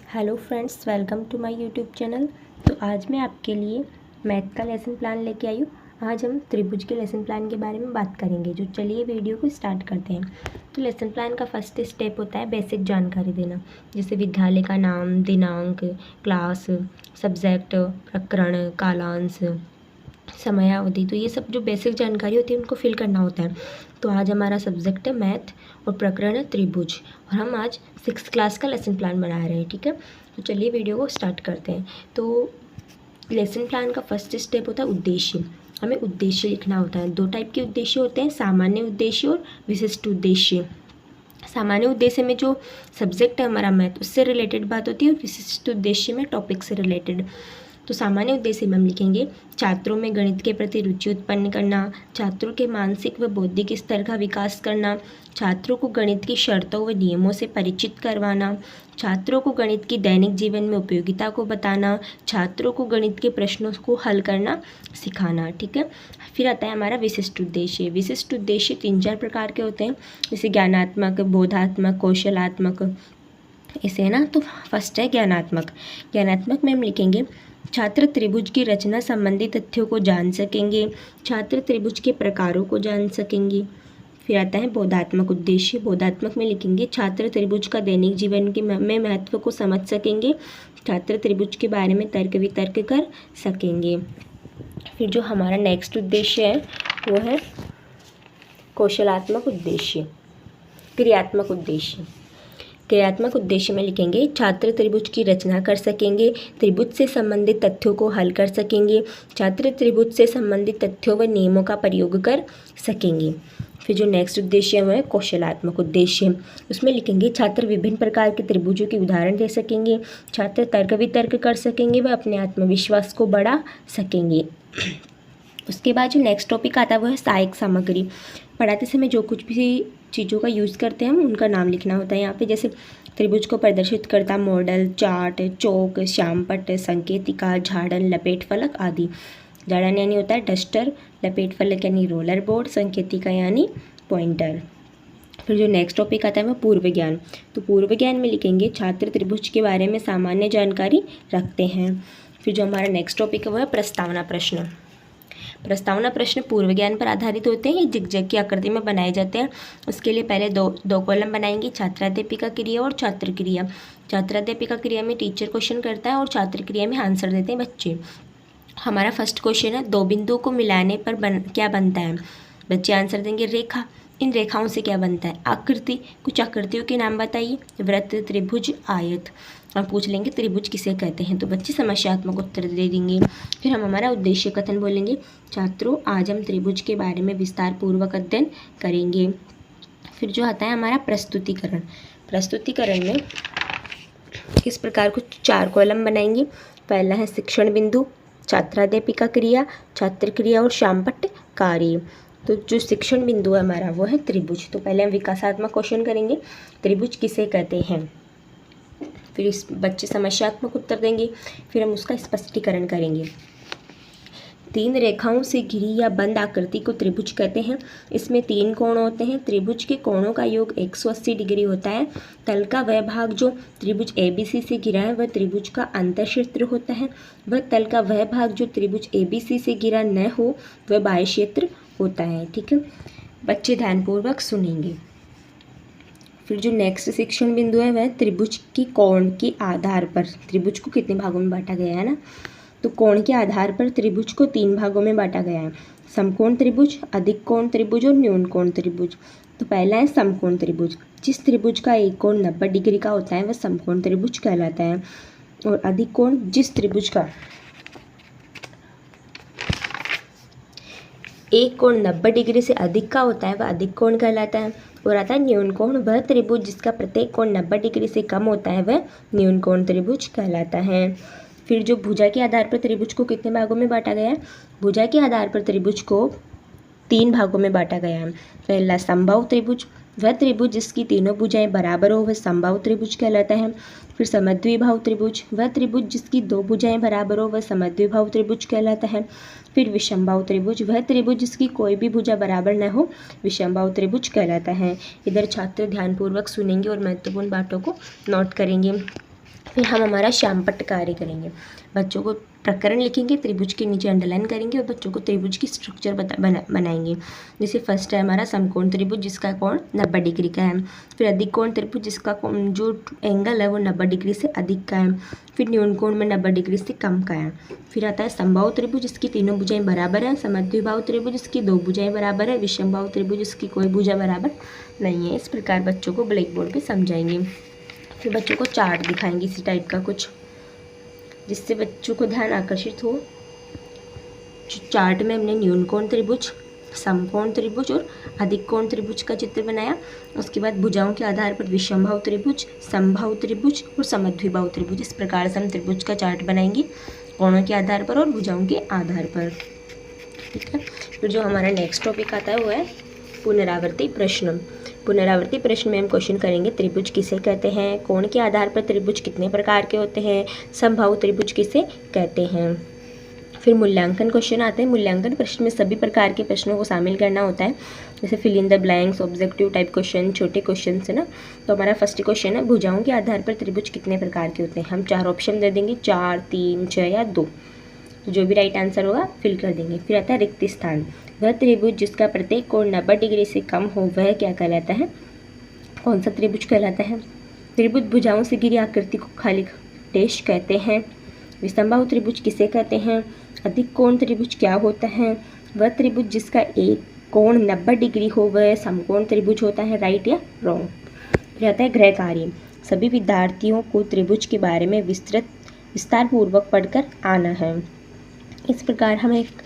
Hello friends, welcome to my YouTube channel. तो आज मैं आपके लिए मैथ का लेसन प्लान लेके आई हूँ। आज हम त्रिभुज के लेसन प्लान के बारे में बात करेंगे। जो चलिए वीडियो को स्टार्ट करते हैं। तो लेसन प्लान का फर्स्ट स्टेप होता है बेसिक जानकारी देना, जैसे विद्यालय का नाम, दिनांक, क्लास, सब्जेक्ट, प्रकरण, कालांश, समयावधि। तो ये सब जो बेसिक जानकारी होती है उनको फिल करना होता है। तो आज हमारा सब्जेक्ट है मैथ और प्रकरण है त्रिभुज, और हम आज 6th क्लास का लेसन प्लान बना रहे हैं। ठीक है, तो चलिए वीडियो को स्टार्ट करते हैं। तो लेसन प्लान का फर्स्ट स्टेप होता है उद्देश्य। हमें उद्देश्य लिखना होता है। दो टाइप के उद्देश्य होते हैं, सामान्य उद्देश्य और विशिष्ट उद्देश्य। सामान्य उद्देश्य में जो सब्जेक्ट है हमारा मैथ, उससे रिलेटेड बात होती है, और विशिष्ट उद्देश्य में टॉपिक से रिलेटेड। तो सामान्य उद्देश्य में हम लिखेंगे छात्रों में गणित के प्रति रुचि उत्पन्न करना, छात्रों के मानसिक व बौद्धिक स्तर का विकास करना, छात्रों को गणित की शर्तों व नियमों से परिचित करवाना, छात्रों को गणित की दैनिक जीवन में उपयोगिता को बताना, छात्रों को गणित के प्रश्नों को हल करना सिखाना। ठीक है, फिर आता है हमारा विशिष्ट उद्देश्य। विशिष्ट उद्देश्य 3-4 प्रकार के होते हैं, जैसे ज्ञानात्मक, बोधात्मक, कौशलात्मक, ऐसे है ना। तो फर्स्ट है ज्ञानात्मक। ज्ञानात्मक में हम लिखेंगे छात्र त्रिभुज की रचना संबंधी तथ्यों को जान सकेंगे, छात्र त्रिभुज के प्रकारों को जान सकेंगे। फिर आता है बोधात्मक उद्देश्य। बोधात्मक में लिखेंगे छात्र त्रिभुज का दैनिक जीवन के में महत्व को समझ सकेंगे, छात्र त्रिभुज के बारे में तर्क वितर्क कर सकेंगे। फिर जो हमारा नेक्स्ट उद्देश्य है वो है कौशलात्मक उद्देश्य, क्रियात्मक उद्देश्य। क्रियात्मक उद्देश्य में लिखेंगे छात्र त्रिभुज की रचना कर सकेंगे, त्रिभुज से संबंधित तथ्यों को हल कर सकेंगे, छात्र त्रिभुज से संबंधित तथ्यों व नियमों का प्रयोग कर सकेंगे। फिर जो नेक्स्ट उद्देश्य है वो है कौशलात्मक उद्देश्य। उसमें लिखेंगे छात्र विभिन्न प्रकार के त्रिभुजों के उदाहरण दे सकेंगे, छात्र तर्क वितर्क कर सकेंगे व अपने आत्मविश्वास को बढ़ा सकेंगे। उसके बाद जो नेक्स्ट टॉपिक आता है वो है सहायक सामग्री। पढ़ाते समय जो कुछ भी चीज़ों का यूज़ करते हैं हम उनका नाम लिखना होता है यहाँ पे, जैसे त्रिभुज को प्रदर्शित करता मॉडल, चार्ट, चौक, श्यामपट्ट, संकेतिका, झाड़न, लपेट फलक आदि। झाड़न यानी होता है डस्टर, लपेट फलक यानी रोलर बोर्ड, संकेतिका यानी पॉइंटर। फिर जो नेक्स्ट टॉपिक आता है वो पूर्व ज्ञान। तो पूर्व ज्ञान में लिखेंगे छात्र त्रिभुज के बारे में सामान्य जानकारी रखते हैं। फिर जो हमारा नेक्स्ट टॉपिक है वो है प्रस्तावना प्रश्न। प्रस्तावना प्रश्न पूर्व ज्ञान पर आधारित होते हैं। ये जिगजैग की आकृति में बनाए जाते हैं। उसके लिए पहले दो कॉलम बनाएंगे, छात्राध्यापिका क्रिया और छात्र क्रिया। छात्राध्यापिका क्रिया में टीचर क्वेश्चन करता है और छात्र क्रिया में आंसर देते हैं बच्चे। हमारा फर्स्ट क्वेश्चन है दो बिंदुओं को मिलाने पर क्या बनता है। बच्चे आंसर देंगे रेखा। इन रेखाओं से क्या बनता है। आकृति, कुछ आकृतियों के नाम बताइए। वृत्त, त्रिभुज, आयत। हम पूछ लेंगे त्रिभुज किसे कहते हैं, तो बच्चे समस्यात्मक उत्तर दे देंगे। फिर हम हमारा उद्देश्य कथन बोलेंगे, छात्रों आज हम त्रिभुज के बारे में विस्तार पूर्वक अध्ययन करेंगे। फिर जो आता है हमारा प्रस्तुतिकरण। प्रस्तुतिकरण में इस प्रकार कुछ 4 कॉलम बनाएंगे। पहला है शिक्षण बिंदु, छात्राध्यापिका क्रिया, छात्र क्रिया और श्यामपट्ट कार्य। तो जो शिक्षण बिंदु है हमारा वो है त्रिभुज। तो पहले हम विकासात्मक क्वेश्चन करेंगे, त्रिभुज किसे कहते हैं। फिर इस बच्चे समस्यात्मक उत्तर देंगे। फिर हम उसका स्पष्टीकरण करेंगे। 3 रेखाओं से घिरी या बंद आकृति को त्रिभुज कहते हैं। इसमें 3 कोण होते हैं। त्रिभुज के कोणों का योग 180 डिग्री होता है। तल का वह भाग जो त्रिभुज ABC से घिरा है वह त्रिभुज का अंतःक्षेत्र होता है। वह तल का वह भाग जो त्रिभुज ABC से घिरा न हो वह बाह्य क्षेत्र होता है। ठीक है, बच्चे ध्यानपूर्वक सुनेंगे। फिर जो नेक्स्ट शिक्षण बिंदु है वह त्रिभुज की कोण के आधार पर, त्रिभुज को कितने भागों में बांटा गया है ना, तो कोण के आधार पर त्रिभुज को 3 भागों में बांटा गया है, समकोण त्रिभुज, अधिक कोण त्रिभुज और न्यून कोण त्रिभुज। तो पहला है समकोण त्रिभुज। जिस त्रिभुज का एक कोण 90 डिग्री का होता है वह समकोण त्रिभुज कहलाता है, और अधिक कोण जिस त्रिभुज का एक कोण 90 डिग्री से अधिक का होता है वह अधिक कोण कहलाता है। और आता है न्यून कोण, वह त्रिभुज जिसका प्रत्येक कोण 90 डिग्री से कम होता है वह न्यून कोण त्रिभुज कहलाता है। फिर जो भुजा के आधार पर त्रिभुज को कितने भागों में बांटा गया है। भुजा के आधार पर त्रिभुज को 3 भागों में बांटा गया है। पहला समबाहु त्रिभुज, वह त्रिभुज जिसकी तीनों भुजाएं बराबर हो वह समबाहु त्रिभुज कहलाता है। फिर समद्विबाहु त्रिभुज, वह त्रिभुज जिसकी 2 भुजाएं बराबर हो वह समद्विबाहु त्रिभुज कहलाता है। फिर विषमबाहु त्रिभुज, वह त्रिभुज जिसकी कोई भी भुजा बराबर न हो विषमबाहु त्रिभुज कहलाता है। इधर छात्र ध्यानपूर्वक सुनेंगे और महत्वपूर्ण बातों को नोट करेंगे। फिर हम हमारा श्यामपट्ट कार्य करेंगे। बच्चों को प्रकरण लिखेंगे, त्रिभुज के नीचे अंडरलाइन करेंगे और बच्चों को त्रिभुज की स्ट्रक्चर बनाएंगे। जैसे फर्स्ट है हमारा समकोण त्रिभुज जिसका कोण 90 डिग्री का है। फिर अधिक कोण त्रिभुज जिसका जो एंगल है वो 90 डिग्री से अधिक का है। फिर न्यून कोण में 90 डिग्री से कम का है। फिर आता है समबाहु त्रिभुज जिसकी तीनों भुजाएं बराबर हैं। समद्विबाहु त्रिभुज जिसकी दो भुजाएं बराबर है। विषमबाहु त्रिभुज जिसकी कोई भुजा बराबर नहीं है। इस प्रकार बच्चों को ब्लैक बोर्ड पर समझाएंगे। फिर बच्चों को चार्ट दिखाएंगे इसी टाइप का कुछ, जिससे बच्चों को ध्यान आकर्षित हो। चार्ट में हमने न्यून कोण त्रिभुज, समकोण त्रिभुज और अधिक कोण त्रिभुज का चित्र बनाया। उसके बाद भुजाओं के आधार पर विषमबाहु त्रिभुज, समबाहु त्रिभुज और समद्विबाहु त्रिभुज, इस प्रकार से हम त्रिभुज का चार्ट बनाएंगे कोणों के आधार पर और भुजाओं के आधार पर। ठीक है। फिर जो हमारा नेक्स्ट टॉपिक आता है वो है पुनरावर्ती प्रश्न। पुनरावर्ती प्रश्न में हम क्वेश्चन करेंगे त्रिभुज किसे कहते हैं, कोण के आधार पर त्रिभुज कितने प्रकार के होते हैं, समबाहु त्रिभुज किसे कहते हैं। फिर मूल्यांकन क्वेश्चन आते हैं। मूल्यांकन प्रश्न में सभी प्रकार के प्रश्नों को शामिल करना होता है, जैसे fill in the blanks, objective type question, छोटे क्वेश्चन है ना। तो हमारा फर्स्ट क्वेश्चन है भुजाओं के आधार पर त्रिभुज कितने प्रकार के होते हैं। हम 4 ऑप्शन दे देंगे, 4, 3, 6 या 2। तो जो भी राइट आंसर होगा फिल कर देंगे। फिर आता है रिक्त स्थान। वह त्रिभुज जिसका प्रत्येक कोण 90 डिग्री से कम हो वह क्या कहलाता है, कौन सा त्रिभुज कहलाता है। त्रिभुज भुजाओं से घिरी आकृति को खाली देश कहते हैं। विषमबाहु त्रिभुज किसे कहते हैं। अधिक कोण त्रिभुज क्या होता है। वह त्रिभुज जिसका एक कोण 90 डिग्री हो वह समकोण त्रिभुज होता है, राइट या रॉन्ग। फिर आता है गृह कार्य। सभी विद्यार्थियों को त्रिभुज के बारे में विस्तारपूर्वक पढ़कर आना है। इस प्रकार हम एक